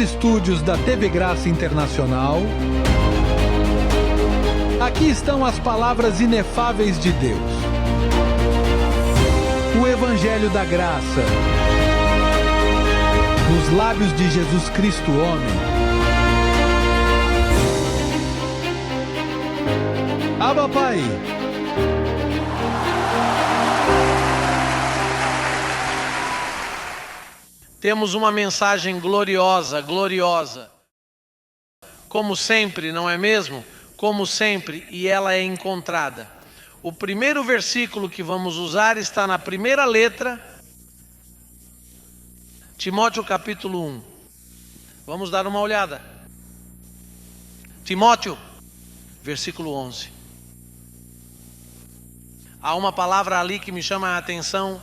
estúdios da TV Graça Internacional, aqui estão as palavras inefáveis de Deus. O Evangelho da Graça, nos lábios de Jesus Cristo, homem. Abba, Pai. Temos uma mensagem gloriosa, gloriosa. Como sempre, não é mesmo? Como sempre, e ela é encontrada. O primeiro versículo que vamos usar está na primeira letra, Timóteo capítulo 1. Vamos dar uma olhada. Timóteo, versículo 11. Há uma palavra ali que me chama a atenção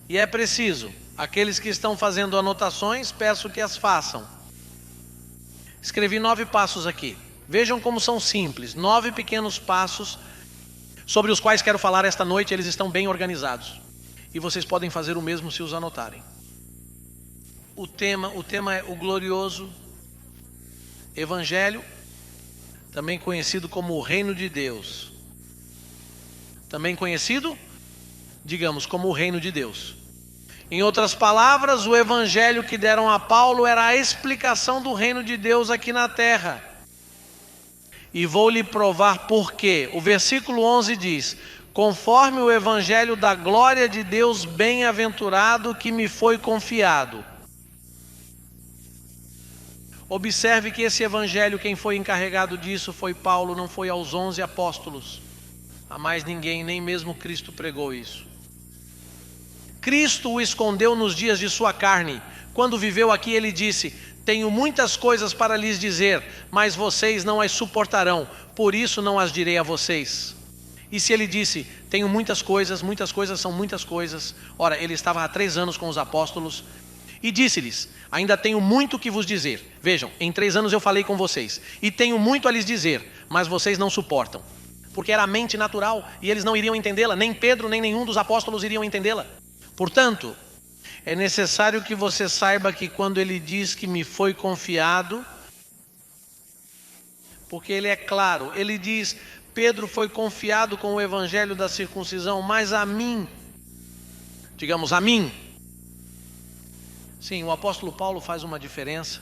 e é preciso. Aqueles que estão fazendo anotações, peço que as façam. Escrevi 9 passos aqui. Vejam como são simples. 9 pequenos passos sobre os quais quero falar esta noite. Eles estão bem organizados. E vocês podem fazer o mesmo se os anotarem. O tema é o glorioso Evangelho, também conhecido como o Reino de Deus. Também conhecido, digamos, como o Reino de Deus. Em outras palavras, o evangelho que deram a Paulo era a explicação do reino de Deus aqui na terra. E vou lhe provar por quê. O versículo 11 diz: conforme o evangelho da glória de Deus bem-aventurado que me foi confiado. Observe que esse evangelho, quem foi encarregado disso foi Paulo, não foi aos 11 apóstolos. A mais ninguém, nem mesmo Cristo pregou isso. Cristo o escondeu nos dias de sua carne. Quando viveu aqui, ele disse: tenho muitas coisas para lhes dizer, mas vocês não as suportarão, por isso não as direi a vocês. E se ele disse, tenho muitas coisas são muitas coisas. Ora, ele estava há 3 anos com os apóstolos e disse-lhes: ainda tenho muito que vos dizer. Vejam, em 3 anos eu falei com vocês e tenho muito a lhes dizer, mas vocês não suportam. Porque era a mente natural e eles não iriam entendê-la, nem Pedro, nem nenhum dos apóstolos iriam entendê-la. Portanto, é necessário que você saiba que quando ele diz que me foi confiado, porque ele é claro, ele diz, Pedro foi confiado com o evangelho da circuncisão, mas a mim, digamos a mim. Sim, o apóstolo Paulo faz uma diferença.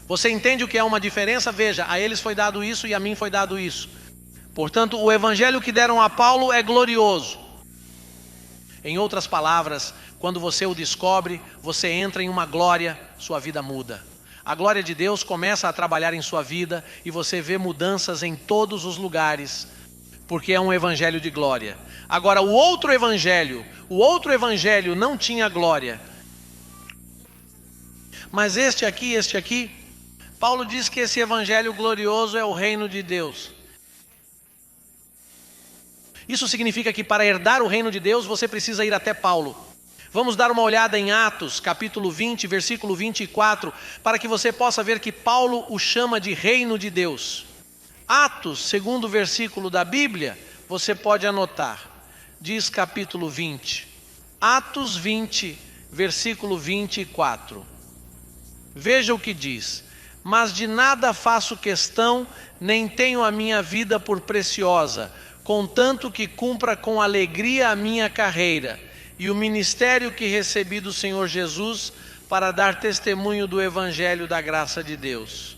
Você entende o que é uma diferença? Veja, a eles foi dado isso e a mim foi dado isso. Portanto, o evangelho que deram a Paulo é glorioso. Em outras palavras, quando você o descobre, você entra em uma glória, sua vida muda. A glória de Deus começa a trabalhar em sua vida e você vê mudanças em todos os lugares, porque é um evangelho de glória. Agora, o outro evangelho não tinha glória. Mas este aqui, Paulo diz que esse evangelho glorioso é o reino de Deus. Isso significa que para herdar o reino de Deus, você precisa ir até Paulo. Vamos dar uma olhada em Atos, capítulo 20, versículo 24, para que você possa ver que Paulo o chama de reino de Deus. Atos, segundo versículo da Bíblia, você pode anotar. Diz capítulo 20. Atos 20, versículo 24. Veja o que diz. Mas de nada faço questão, nem tenho a minha vida por preciosa, contanto que cumpra com alegria a minha carreira e o ministério que recebi do Senhor Jesus para dar testemunho do evangelho da graça de Deus.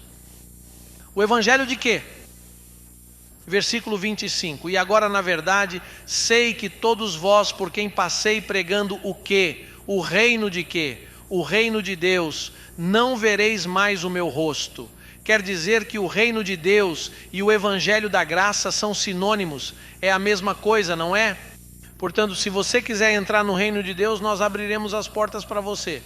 O evangelho de quê? Versículo 25. E agora, na verdade, sei que todos vós, por quem passei pregando o quê? O reino de quê? O reino de Deus, não vereis mais o meu rosto. Quer dizer que o reino de Deus e o evangelho da graça são sinônimos, é a mesma coisa, não é? Portanto, se você quiser entrar no reino de Deus, nós abriremos as portas para você.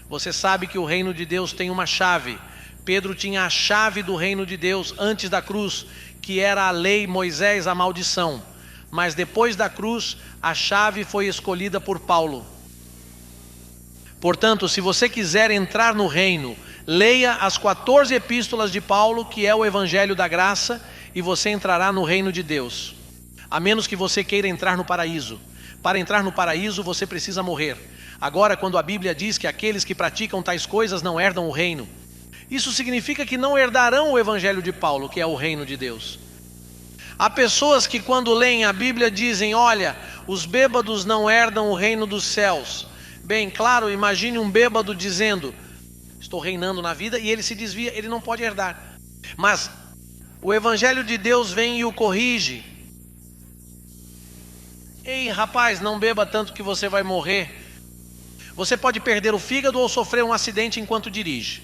Você sabe que o reino de Deus tem uma chave. Pedro tinha a chave do reino de Deus antes da cruz, que era a lei, Moisés, a maldição. Mas depois da cruz, a chave foi escolhida por Paulo. Portanto, se você quiser entrar no reino, leia as 14 epístolas de Paulo, que é o evangelho da graça, e você entrará no reino de Deus. A menos que você queira entrar no paraíso. Para entrar no paraíso você precisa morrer. Agora, quando a Bíblia diz que aqueles que praticam tais coisas não herdam o reino, isso significa que não herdarão o evangelho de Paulo, que é o reino de Deus. Há pessoas que quando leem a Bíblia dizem, olha, os bêbados não herdam o reino dos céus. Bem, claro, imagine um bêbado dizendo, estou reinando na vida, e ele se desvia, ele não pode herdar. Mas o evangelho de Deus vem e o corrige. Ei, rapaz, não beba tanto que você vai morrer. Você pode perder o fígado ou sofrer um acidente enquanto dirige.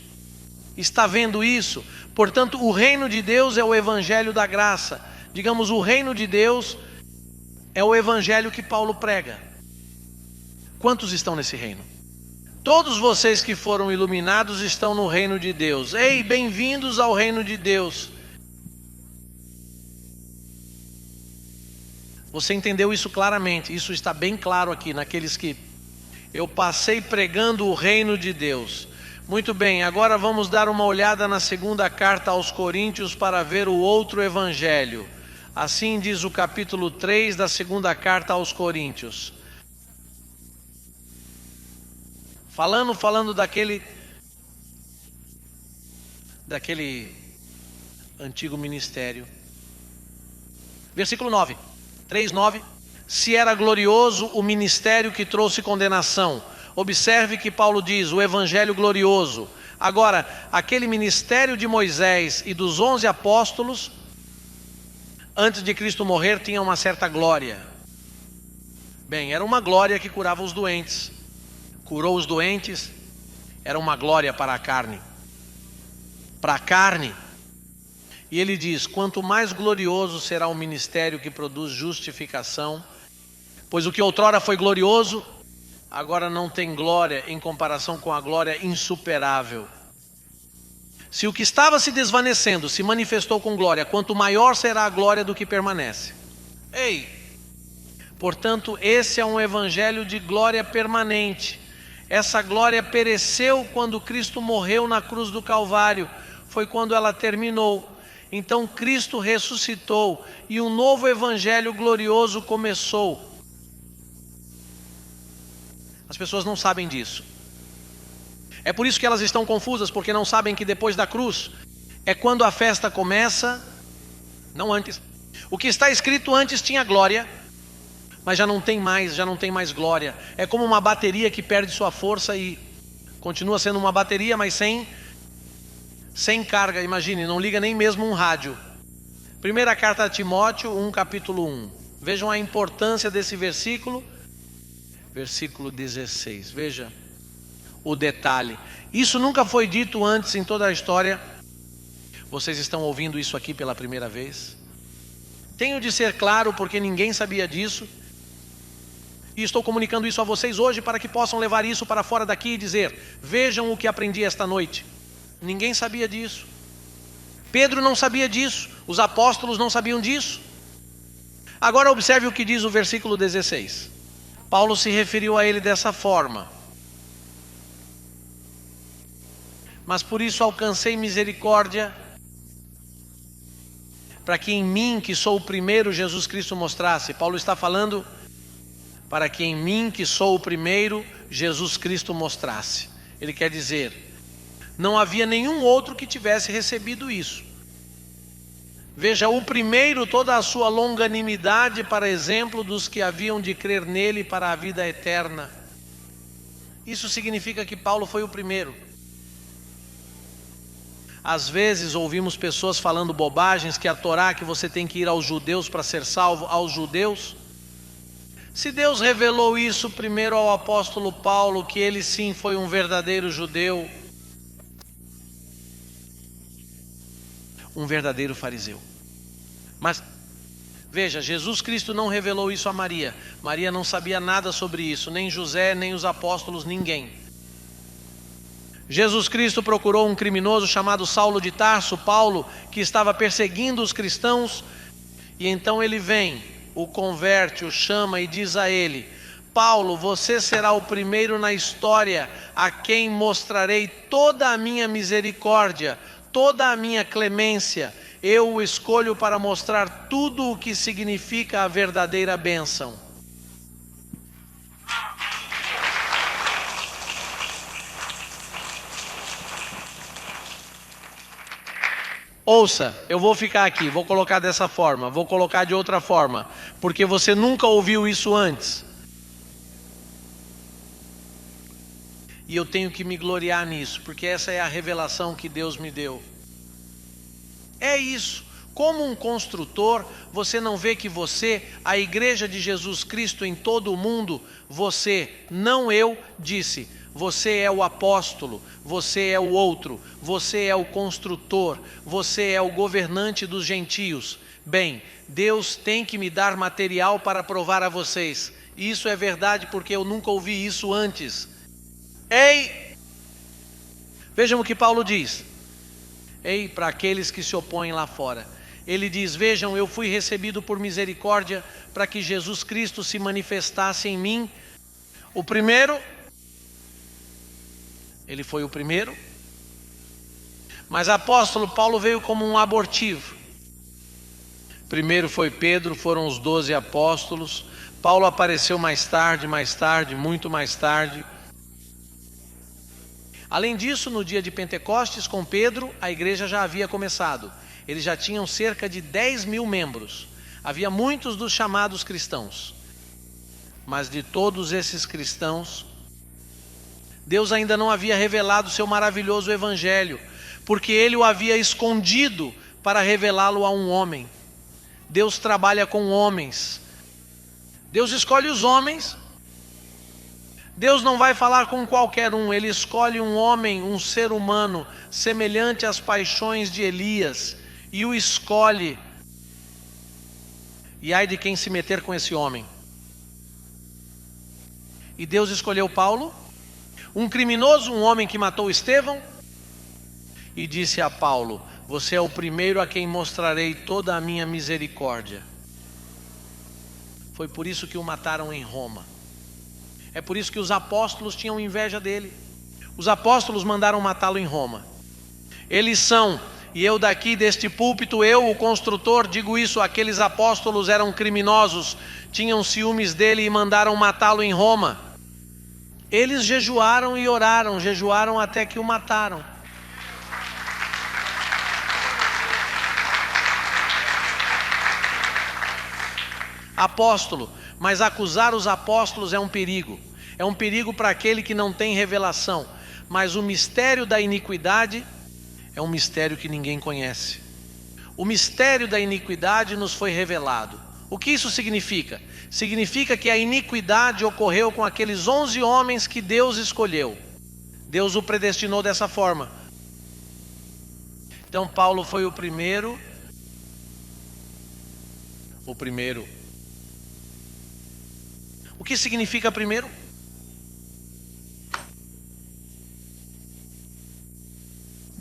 Está vendo isso? Portanto, o reino de Deus é o evangelho da graça. Digamos, o reino de Deus é o evangelho que Paulo prega. Quantos estão nesse reino? Todos vocês que foram iluminados estão no reino de Deus. Ei, bem-vindos ao reino de Deus. Você entendeu isso claramente? Isso está bem claro aqui, naqueles que eu passei pregando o reino de Deus. Muito bem, agora vamos dar uma olhada na segunda carta aos Coríntios para ver o outro evangelho. Assim diz o capítulo 3 da segunda carta aos Coríntios. Falando daquele antigo ministério. Versículo 9. 3:9. Se era glorioso o ministério que trouxe condenação. Observe que Paulo diz, o evangelho glorioso. Agora, aquele ministério de Moisés e dos 11 apóstolos, antes de Cristo morrer, tinha uma certa glória. Bem, era uma glória que curava os doentes. Curou os doentes, era uma glória para a carne. Para a carne. E ele diz, quanto mais glorioso será o ministério que produz justificação, pois o que outrora foi glorioso, agora não tem glória em comparação com a glória insuperável. Se o que estava se desvanecendo se manifestou com glória, quanto maior será a glória do que permanece. Ei! Portanto, esse é um evangelho de glória permanente. Essa glória pereceu quando Cristo morreu na cruz do Calvário. Foi quando ela terminou. Então Cristo ressuscitou e um novo evangelho glorioso começou. As pessoas não sabem disso. É por isso que elas estão confusas, porque não sabem que depois da cruz é quando a festa começa, não antes. O que está escrito antes tinha glória, mas já não tem mais glória. É como uma bateria que perde sua força e continua sendo uma bateria, mas sem carga. Imagine, não liga nem mesmo um rádio. Primeira carta a Timóteo 1, capítulo 1. Vejam a importância desse versículo. Versículo 16, veja o detalhe. Isso nunca foi dito antes em toda a história. Vocês estão ouvindo isso aqui pela primeira vez. Tenho de ser claro porque ninguém sabia disso. E estou comunicando isso a vocês hoje para que possam levar isso para fora daqui e dizer, vejam o que aprendi esta noite. Ninguém sabia disso. Pedro não sabia disso. Os apóstolos não sabiam disso. Agora observe o que diz o versículo 16. Paulo se referiu a ele dessa forma. Mas por isso alcancei misericórdia, para que em mim, que sou o primeiro, Jesus Cristo mostrasse. Paulo está falando para que em mim, que sou o primeiro, Jesus Cristo mostrasse. Ele quer dizer, não havia nenhum outro que tivesse recebido isso. Veja, o primeiro, toda a sua longanimidade, para exemplo dos que haviam de crer nele para a vida eterna. Isso significa que Paulo foi o primeiro. Às vezes ouvimos pessoas falando bobagens, que a Torá, que você tem que ir aos judeus para ser salvo, aos judeus. Se Deus revelou isso primeiro ao apóstolo Paulo, que ele sim foi um verdadeiro judeu, um verdadeiro fariseu. Mas, veja, Jesus Cristo não revelou isso a Maria. Maria não sabia nada sobre isso, nem José, nem os apóstolos, ninguém. Jesus Cristo procurou um criminoso chamado Saulo de Tarso, Paulo, que estava perseguindo os cristãos, e então ele vem, o converte, o chama e diz a ele, Paulo, você será o primeiro na história a quem mostrarei toda a minha misericórdia, toda a minha clemência. Eu o escolho para mostrar tudo o que significa a verdadeira bênção. Ouça, eu vou ficar aqui, vou colocar dessa forma, vou colocar de outra forma, porque você nunca ouviu isso antes. E eu tenho que me gloriar nisso, porque essa é a revelação que Deus me deu. É isso. Como um construtor, você não vê que você, a igreja de Jesus Cristo em todo o mundo, você, não eu, disse, você é o apóstolo, você é o outro, você é o construtor, você é o governante dos gentios. Bem, Deus tem que me dar material para provar a vocês. Isso é verdade porque eu nunca ouvi isso antes. Ei! Vejam o que Paulo diz. Ei, para aqueles que se opõem lá fora. Ele diz, vejam, eu fui recebido por misericórdia para que Jesus Cristo se manifestasse em mim. O primeiro, ele foi o primeiro. Mas apóstolo Paulo veio como um abortivo. Primeiro foi Pedro, foram os 12 apóstolos. Paulo apareceu mais tarde, muito mais tarde. Além disso, no dia de Pentecostes, com Pedro, a igreja já havia começado. Eles já tinham cerca de 10.000 membros. Havia muitos dos chamados cristãos. Mas de todos esses cristãos, Deus ainda não havia revelado o seu maravilhoso evangelho, porque ele o havia escondido para revelá-lo a um homem. Deus trabalha com homens. Deus escolhe os homens. Deus não vai falar com qualquer um, ele escolhe um homem, um ser humano, semelhante às paixões de Elias, e o escolhe. E ai de quem se meter com esse homem. E Deus escolheu Paulo, um criminoso, um homem que matou Estevão, e disse a Paulo, você é o primeiro a quem mostrarei toda a minha misericórdia. Foi por isso que o mataram em Roma. É por isso que os apóstolos tinham inveja dele. Os apóstolos mandaram matá-lo em Roma. Eles são, e eu daqui deste púlpito, eu, o construtor, digo isso, aqueles apóstolos eram criminosos, tinham ciúmes dele e mandaram matá-lo em Roma. Eles jejuaram e oraram, jejuaram até que o mataram. Apóstolo, mas acusar os apóstolos é um perigo. É um perigo para aquele que não tem revelação. Mas o mistério da iniquidade é um mistério que ninguém conhece. O mistério da iniquidade nos foi revelado. O que isso significa? Significa que a iniquidade ocorreu com aqueles 11 homens que Deus escolheu. Deus o predestinou dessa forma. Então Paulo foi o primeiro. O que significa primeiro?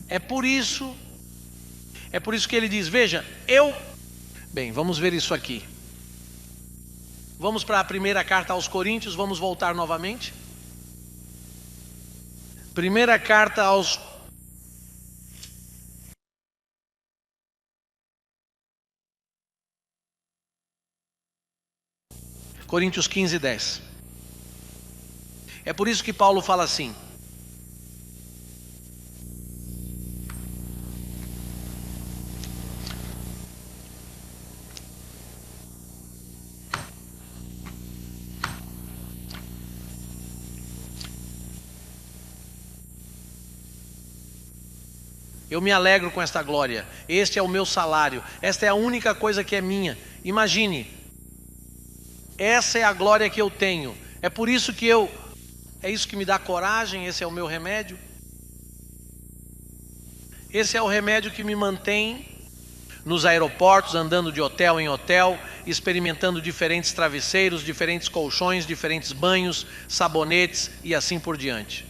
É por isso que ele diz, veja, Bem, vamos ver isso aqui. Vamos para a primeira carta aos Coríntios, vamos voltar novamente. Primeira carta aos Coríntios 15:10. É por isso que Paulo fala assim. Eu me alegro com esta glória. Este é o meu salário. Esta é a única coisa que é minha. Imagine. Essa é a glória que eu tenho. É por isso que é isso que me dá coragem, esse é o meu remédio. Esse é o remédio que me mantém nos aeroportos, andando de hotel em hotel, experimentando diferentes travesseiros, diferentes colchões, diferentes banhos, sabonetes e assim por diante.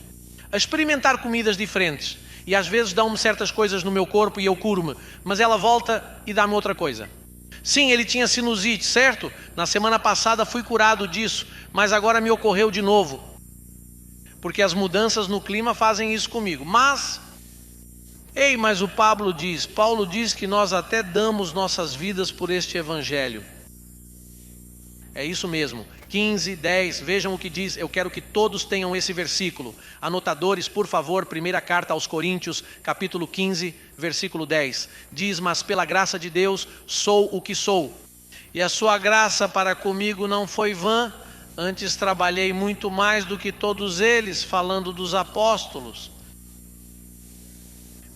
A experimentar comidas diferentes. E às vezes dão-me certas coisas no meu corpo e eu curo-me, mas ela volta e dá-me outra coisa. Sim, ele tinha sinusite, certo? Na semana passada fui curado disso, mas agora me ocorreu de novo. Porque as mudanças no clima fazem isso comigo. Mas o Paulo diz que nós até damos nossas vidas por este evangelho. É isso mesmo, 15, 10, vejam o que diz. Eu quero que todos tenham esse versículo. Anotadores, por favor, primeira carta aos Coríntios, capítulo 15, versículo 10. Diz, mas pela graça de Deus sou o que sou. E a sua graça para comigo não foi vã, antes trabalhei muito mais do que todos eles, falando dos apóstolos.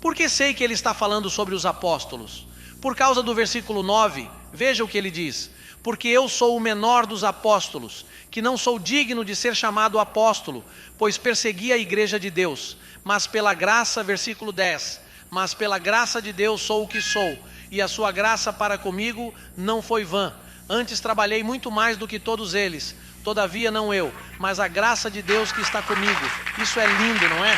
Por que sei que ele está falando sobre os apóstolos? Por causa do versículo 9, veja o que ele diz. Porque eu sou o menor dos apóstolos, que não sou digno de ser chamado apóstolo, pois persegui a igreja de Deus. Mas pela graça, versículo 10, mas pela graça de Deus sou o que sou, e a sua graça para comigo não foi vã. Antes trabalhei muito mais do que todos eles, todavia não eu, mas a graça de Deus que está comigo. Isso é lindo, não é?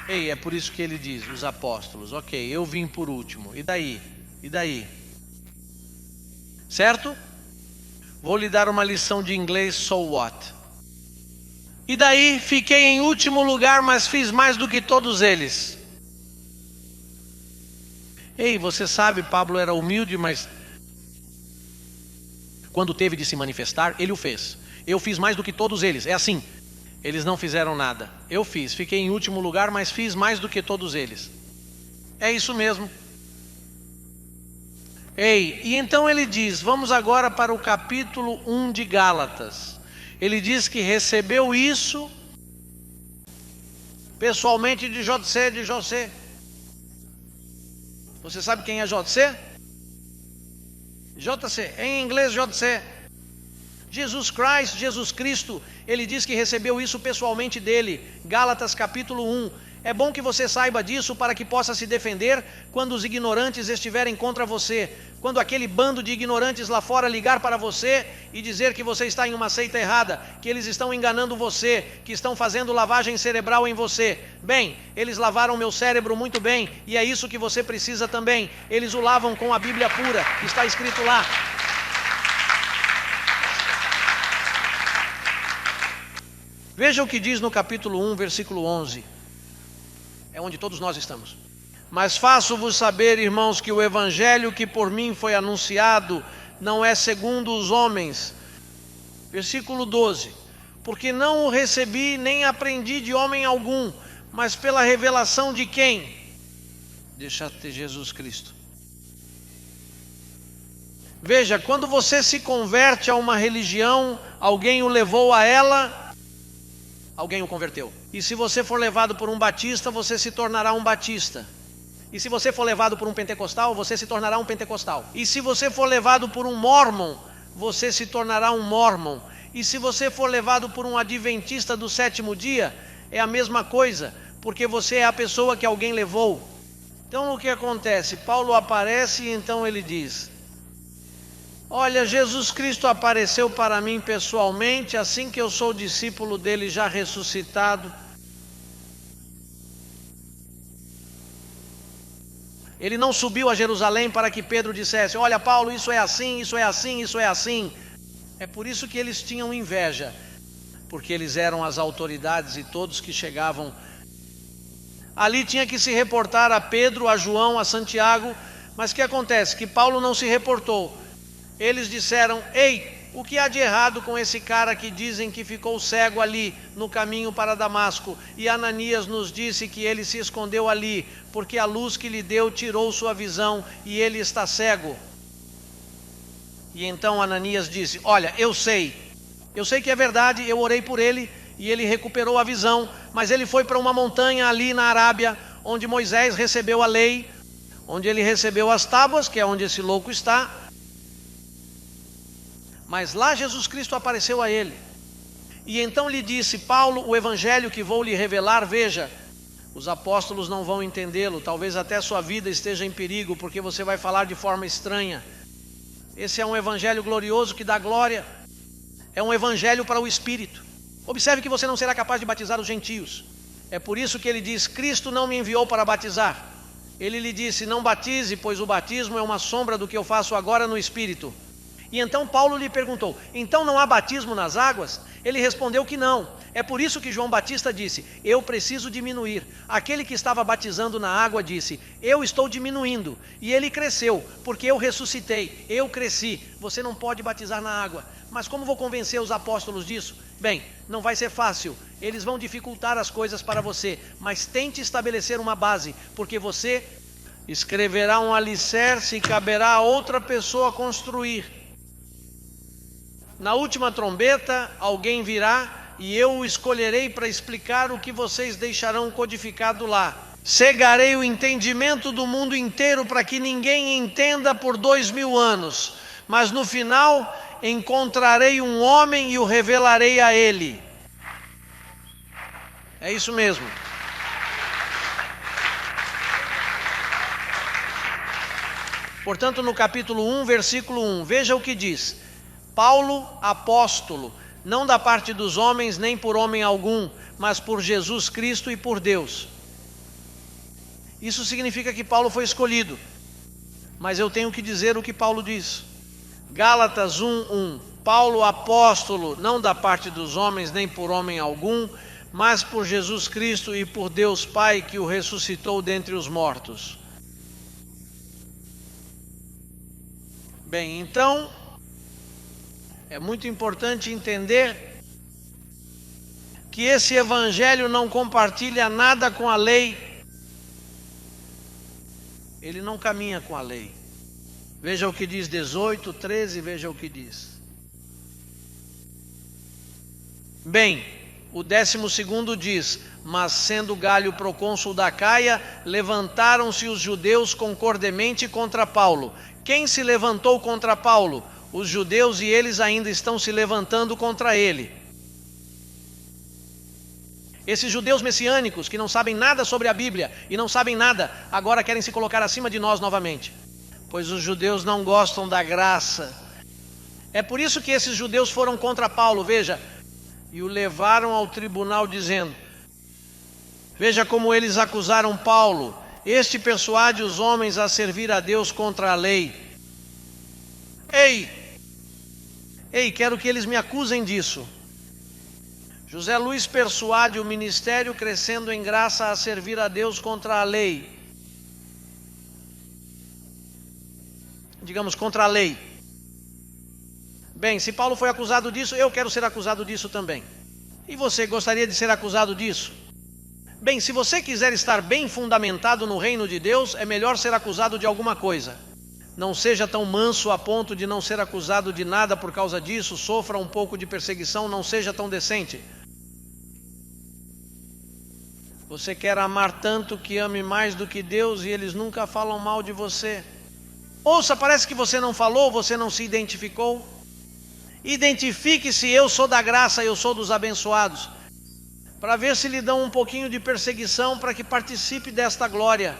Ei, é por isso que ele diz, os apóstolos, ok, eu vim por último, e daí? E daí? Certo? Vou lhe dar uma lição de inglês, so what? E daí, fiquei em último lugar, mas fiz mais do que todos eles. Ei, você sabe, Pablo era humilde, mas quando teve de se manifestar, ele o fez. Eu fiz mais do que todos eles, é assim. Eles não fizeram nada. Eu fiz, fiquei em último lugar, mas fiz mais do que todos eles. É isso mesmo. Ei, e então ele diz, vamos agora para o capítulo 1 de Gálatas. Ele diz que recebeu isso pessoalmente de José. Você sabe quem é José? JC, em inglês JC. Jesus Cristo, ele diz que recebeu isso pessoalmente dele. Gálatas capítulo 1. É bom que você saiba disso para que possa se defender quando os ignorantes estiverem contra você. Quando aquele bando de ignorantes lá fora ligar para você e dizer que você está em uma seita errada, que eles estão enganando você, que estão fazendo lavagem cerebral em você. Bem, eles lavaram meu cérebro muito bem e é isso que você precisa também. Eles o lavam com a Bíblia pura, está escrito lá. Veja o que diz no capítulo 1, versículo 11. É onde todos nós estamos. Mas faço-vos saber, irmãos, que o evangelho que por mim foi anunciado não é segundo os homens. Versículo 12. Porque não o recebi nem aprendi de homem algum, mas pela revelação de quem? Deixa ter Jesus Cristo. Veja, quando você se converte a uma religião, alguém o levou a ela, alguém o converteu. E se você for levado por um batista, você se tornará um batista. E se você for levado por um pentecostal, você se tornará um pentecostal. E se você for levado por um mormon, você se tornará um mormon. E se você for levado por um adventista do sétimo dia, é a mesma coisa, porque você é a pessoa que alguém levou. Então o que acontece? Paulo aparece e então ele diz: olha, Jesus Cristo apareceu para mim pessoalmente, assim que eu sou discípulo dele já ressuscitado. Ele não subiu a Jerusalém para que Pedro dissesse: olha, Paulo, isso é assim, isso é assim, isso é assim. É por isso que eles tinham inveja, porque eles eram as autoridades e todos que chegavam ali tinha que se reportar a Pedro, a João, a Santiago. Mas o que acontece? Que Paulo não se reportou. Eles disseram: ei, o que há de errado com esse cara que dizem que ficou cego ali no caminho para Damasco? E Ananias nos disse que ele se escondeu ali, porque a luz que lhe deu tirou sua visão e ele está cego. E então Ananias disse: olha, eu sei que é verdade, eu orei por ele e ele recuperou a visão, mas ele foi para uma montanha ali na Arábia, onde Moisés recebeu a lei, onde ele recebeu as tábuas, que é onde esse louco está. Mas lá Jesus Cristo apareceu a ele. E então lhe disse: Paulo, o evangelho que vou lhe revelar, veja, os apóstolos não vão entendê-lo, talvez até sua vida esteja em perigo, porque você vai falar de forma estranha. Esse é um evangelho glorioso que dá glória, é um evangelho para o Espírito. Observe que você não será capaz de batizar os gentios. É por isso que ele diz: Cristo não me enviou para batizar. Ele lhe disse: não batize, pois o batismo é uma sombra do que eu faço agora no Espírito. E então Paulo lhe perguntou: então não há batismo nas águas? Ele respondeu que não. É por isso que João Batista disse: eu preciso diminuir. Aquele que estava batizando na água disse: eu estou diminuindo. E ele cresceu, porque eu ressuscitei, eu cresci. Você não pode batizar na água. Mas como vou convencer os apóstolos disso? Bem, não vai ser fácil. Eles vão dificultar as coisas para você. Mas tente estabelecer uma base, porque você escreverá um alicerce e caberá a outra pessoa construir. Na última trombeta, alguém virá e eu o escolherei para explicar o que vocês deixarão codificado lá. Cegarei o entendimento do mundo inteiro para que ninguém entenda por 2000 anos. Mas no final, encontrarei um homem e o revelarei a ele. É isso mesmo. Portanto, no capítulo 1, versículo 1, veja o que diz. Paulo, apóstolo, não da parte dos homens, nem por homem algum, mas por Jesus Cristo e por Deus. Isso significa que Paulo foi escolhido. Mas eu tenho que dizer o que Paulo diz. Gálatas 1:1. Paulo, apóstolo, não da parte dos homens, nem por homem algum, mas por Jesus Cristo e por Deus Pai, que o ressuscitou dentre os mortos. Bem, então, é muito importante entender que esse evangelho não compartilha nada com a lei. Ele não caminha com a lei. Veja o que diz 18:13, veja o que diz. Bem, o 12º diz: mas sendo Galho procônsul da Caia, levantaram-se os judeus concordemente contra Paulo. Quem se levantou contra Paulo? Os judeus, e eles ainda estão se levantando contra ele. Esses judeus messiânicos que não sabem nada sobre a Bíblia e não sabem nada, agora querem se colocar acima de nós novamente. Pois os judeus não gostam da graça. É por isso que esses judeus foram contra Paulo, veja, e o levaram ao tribunal dizendo, veja como eles acusaram Paulo: este persuade os homens a servir a Deus contra a lei. Ei, quero que eles me acusem disso. José Luiz persuade o ministério crescendo em graça a servir a Deus contra a lei. Digamos, contra a lei. Bem, se Paulo foi acusado disso, eu quero ser acusado disso também. E você gostaria de ser acusado disso? Bem, se você quiser estar bem fundamentado no reino de Deus, é melhor ser acusado de alguma coisa. Não seja tão manso a ponto de não ser acusado de nada por causa disso, sofra um pouco de perseguição, não seja tão decente. Você quer amar tanto que ame mais do que Deus e eles nunca falam mal de você. Ouça, parece que você não falou, você não se identificou. Identifique-se: eu sou da graça, eu sou dos abençoados. Para ver se lhe dão um pouquinho de perseguição para que participe desta glória.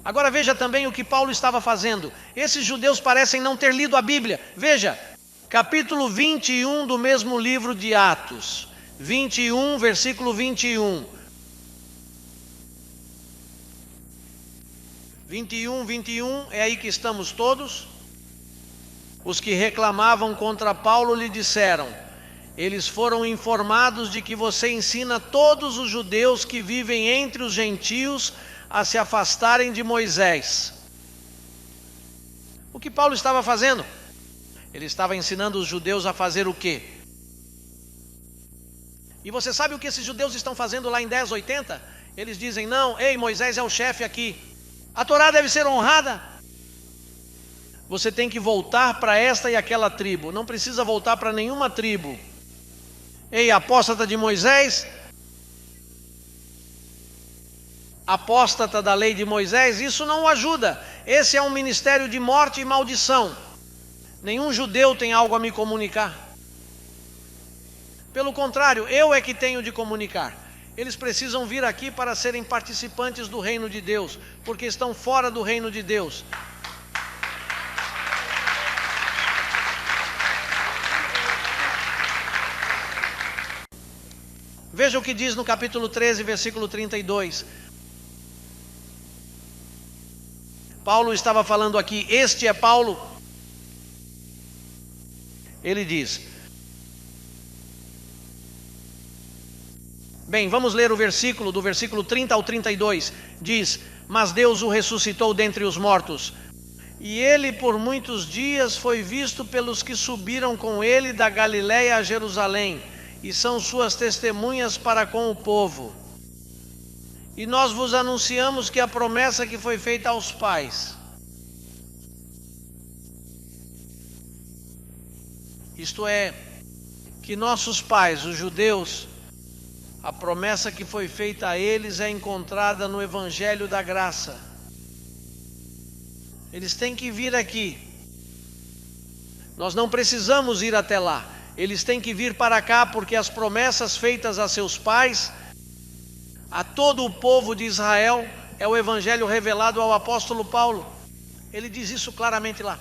Agora veja também o que Paulo estava fazendo. Esses judeus parecem não ter lido a Bíblia. Veja, capítulo 21 do mesmo livro de Atos. 21, versículo 21. 21, é aí que estamos todos. Os que reclamavam contra Paulo lhe disseram: eles foram informados de que você ensina todos os judeus que vivem entre os gentios a se afastarem de Moisés. O que Paulo estava fazendo? Ele estava ensinando os judeus a fazer o quê? E você sabe o que esses judeus estão fazendo lá em 10:80? Eles dizem: não, ei, Moisés é o chefe aqui. A Torá deve ser honrada. Você tem que voltar para esta e aquela tribo. Não precisa voltar para nenhuma tribo. Ei, apóstata de Moisés, apóstata da lei de Moisés, isso não o ajuda. Esse é um ministério de morte e maldição. Nenhum judeu tem algo a me comunicar. Pelo contrário, eu é que tenho de comunicar. Eles precisam vir aqui para serem participantes do reino de Deus, porque estão fora do reino de Deus. Veja o que diz no capítulo 13, versículo 32. Paulo estava falando aqui, este é Paulo. Ele diz. Bem, vamos ler o versículo, do versículo 30 ao 32. Diz: mas Deus o ressuscitou dentre os mortos, e ele por muitos dias foi visto pelos que subiram com ele da Galiléia a Jerusalém, e são suas testemunhas para com o povo. E nós vos anunciamos que a promessa que foi feita aos pais, isto é, que nossos pais, os judeus, a promessa que foi feita a eles é encontrada no Evangelho da Graça. Eles têm que vir aqui. Nós não precisamos ir até lá. Eles têm que vir para cá, porque as promessas feitas a seus pais, a todo o povo de Israel, é o Evangelho revelado ao apóstolo Paulo. Ele diz isso claramente lá.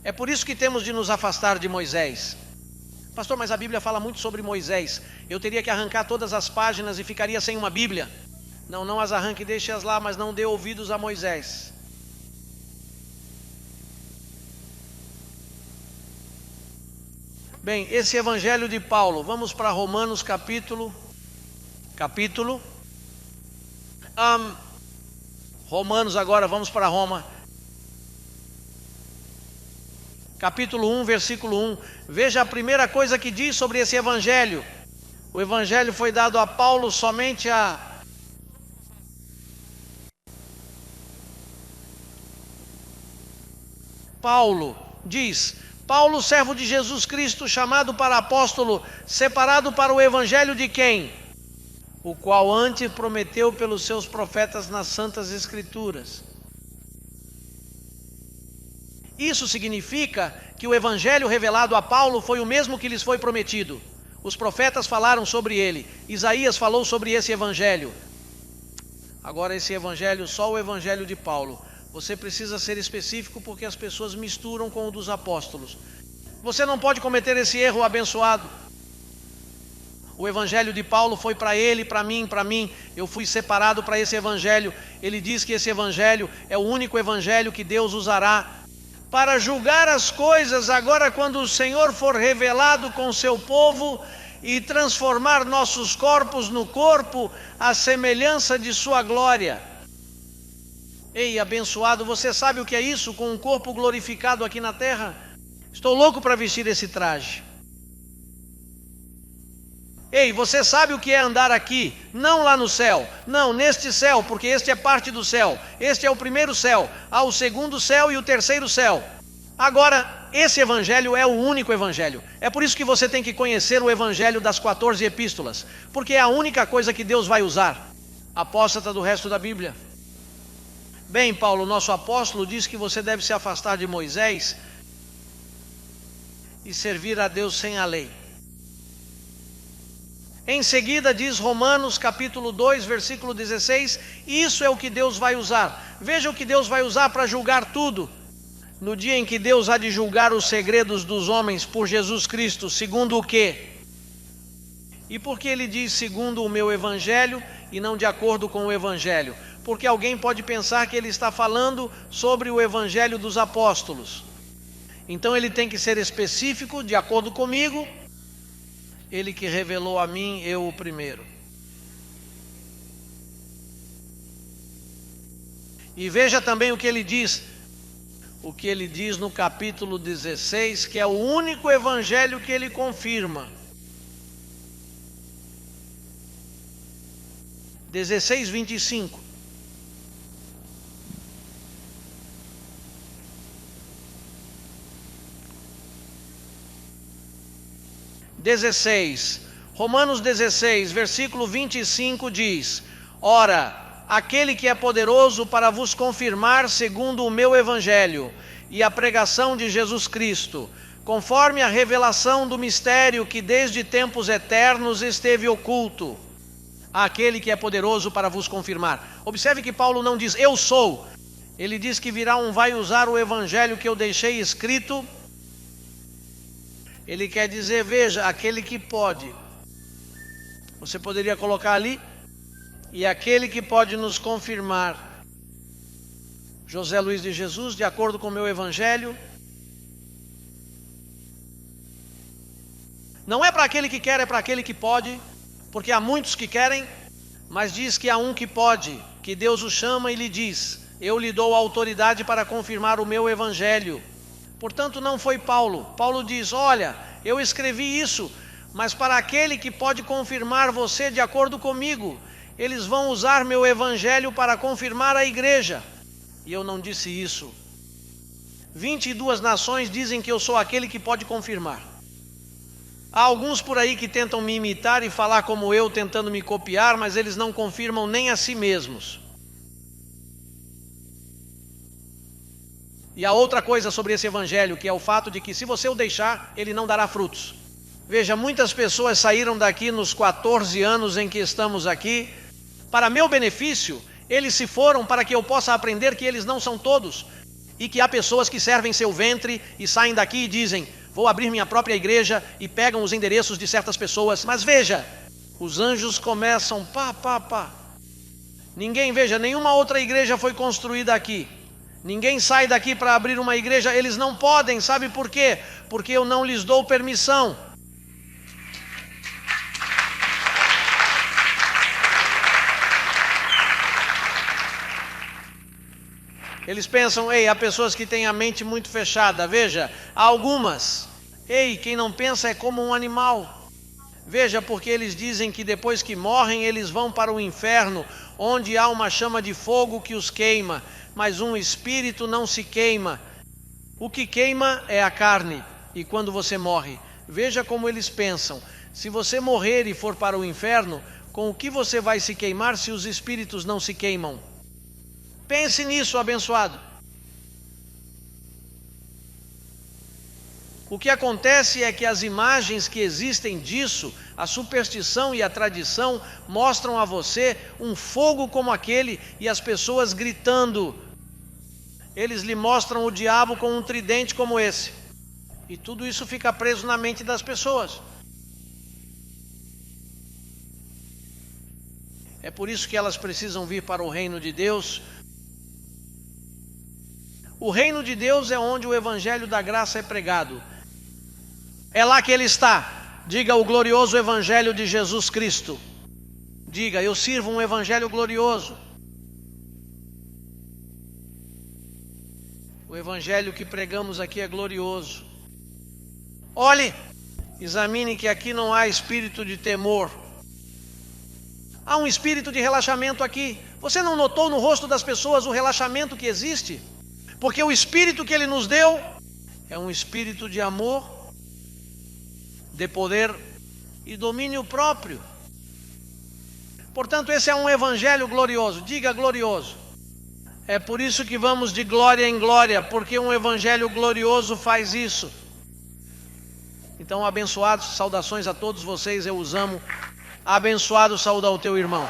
É por isso que temos de nos afastar de Moisés. Pastor, mas a Bíblia fala muito sobre Moisés. Eu teria que arrancar todas as páginas e ficaria sem uma Bíblia. Não as arranque, deixe-as lá, mas não dê ouvidos a Moisés. Bem, esse Evangelho de Paulo, vamos para Romanos Romanos agora, vamos para Roma. Capítulo 1, versículo 1. Veja a primeira coisa que diz sobre esse Evangelho. O Evangelho foi dado a Paulo somente Paulo diz: Paulo, servo de Jesus Cristo, chamado para apóstolo, separado para o Evangelho de quem? O qual antes prometeu pelos seus profetas nas Santas Escrituras. Isso significa que o Evangelho revelado a Paulo foi o mesmo que lhes foi prometido. Os profetas falaram sobre ele. Isaías falou sobre esse Evangelho. Agora esse Evangelho, só o Evangelho de Paulo. Você precisa ser específico, porque as pessoas misturam com o dos apóstolos. Você não pode cometer esse erro, abençoado. O Evangelho de Paulo foi para ele, para mim. Eu fui separado para esse Evangelho. Ele diz que esse Evangelho é o único Evangelho que Deus usará para julgar as coisas agora, quando o Senhor for revelado com seu povo e transformar nossos corpos no corpo à semelhança de sua glória. Ei, abençoado, você sabe o que é isso, com um corpo glorificado aqui na terra? Estou louco para vestir esse traje. Ei, você sabe o que é andar aqui? Não lá no céu, não, neste céu, porque este é parte do céu. Este é o primeiro céu, há o segundo céu e o terceiro céu. Agora, esse Evangelho é o único Evangelho. É por isso que você tem que conhecer o Evangelho das 14 epístolas, porque é a única coisa que Deus vai usar. Apóstata do resto da Bíblia. Bem, Paulo, nosso apóstolo, diz que você deve se afastar de Moisés e servir a Deus sem a lei. Em seguida diz Romanos capítulo 2, versículo 16, isso é o que Deus vai usar. Veja o que Deus vai usar para julgar tudo. No dia em que Deus há de julgar os segredos dos homens por Jesus Cristo, segundo o quê? E por que ele diz segundo o meu Evangelho e não de acordo com o Evangelho? Porque alguém pode pensar que ele está falando sobre o Evangelho dos apóstolos. Então ele tem que ser específico, de acordo comigo. Ele que revelou a mim, eu o primeiro. E veja também o que ele diz. O que ele diz no capítulo 16, que é o único evangelho que ele confirma. 16, 25. Romanos 16, versículo 25 diz: ora, aquele que é poderoso para vos confirmar segundo o meu evangelho e a pregação de Jesus Cristo, conforme a revelação do mistério que desde tempos eternos esteve oculto, aquele que é poderoso para vos confirmar. Observe que Paulo não diz eu sou, ele diz que virá um vai usar o evangelho que eu deixei escrito. Ele quer dizer, veja, aquele que pode. Você poderia colocar ali, e aquele que pode nos confirmar. José Luiz de Jesus, de acordo com o meu evangelho. Não é para aquele que quer, é para aquele que pode, porque há muitos que querem, mas diz que há um que pode, que Deus o chama e lhe diz: eu lhe dou autoridade para confirmar o meu evangelho. Portanto, não foi Paulo. Paulo diz: olha, eu escrevi isso, mas para aquele que pode confirmar você de acordo comigo, eles vão usar meu evangelho para confirmar a igreja. E eu não disse isso. 22 nações dizem que eu sou aquele que pode confirmar. Há alguns por aí que tentam me imitar e falar como eu, tentando me copiar, mas eles não confirmam nem a si mesmos. E há outra coisa sobre esse evangelho, que é o fato de que se você o deixar, ele não dará frutos. Veja, muitas pessoas saíram daqui nos 14 anos em que estamos aqui. Para meu benefício, eles se foram para que eu possa aprender que eles não são todos. E que há pessoas que servem seu ventre e saem daqui e dizem: vou abrir minha própria igreja, e pegam os endereços de certas pessoas. Mas veja, os anjos começam pá. Ninguém, veja, nenhuma outra igreja foi construída aqui. Ninguém sai daqui para abrir uma igreja, eles não podem, sabe por quê? Porque eu não lhes dou permissão. Eles pensam: ei, há pessoas que têm a mente muito fechada. Veja, há algumas. Ei, quem não pensa é como um animal. Veja, porque eles dizem que depois que morrem, eles vão para o inferno, onde há uma chama de fogo que os queima, mas um espírito não se queima. O que queima é a carne, e quando você morre, veja como eles pensam: se você morrer e for para o inferno, com o que você vai se queimar se os espíritos não se queimam? Pense nisso, abençoado. O que acontece é que as imagens que existem disso, a superstição e a tradição, mostram a você um fogo como aquele e as pessoas gritando. Eles lhe mostram o diabo com um tridente como esse. E tudo isso fica preso na mente das pessoas. É por isso que elas precisam vir para o reino de Deus. O reino de Deus é onde o evangelho da graça é pregado. É lá que ele está. Diga: o glorioso evangelho de Jesus Cristo. Diga: eu sirvo um evangelho glorioso. O evangelho que pregamos aqui é glorioso. Olhe, examine que aqui não há espírito de temor. Há um espírito de relaxamento aqui. Você não notou no rosto das pessoas o relaxamento que existe? Porque o espírito que ele nos deu é um espírito de amor, de poder e domínio próprio. Portanto, esse é um evangelho glorioso. Diga: glorioso. É por isso que vamos de glória em glória, porque um evangelho glorioso faz isso. Então, abençoados, saudações a todos vocês, eu os amo. Abençoado, saúda ao teu irmão.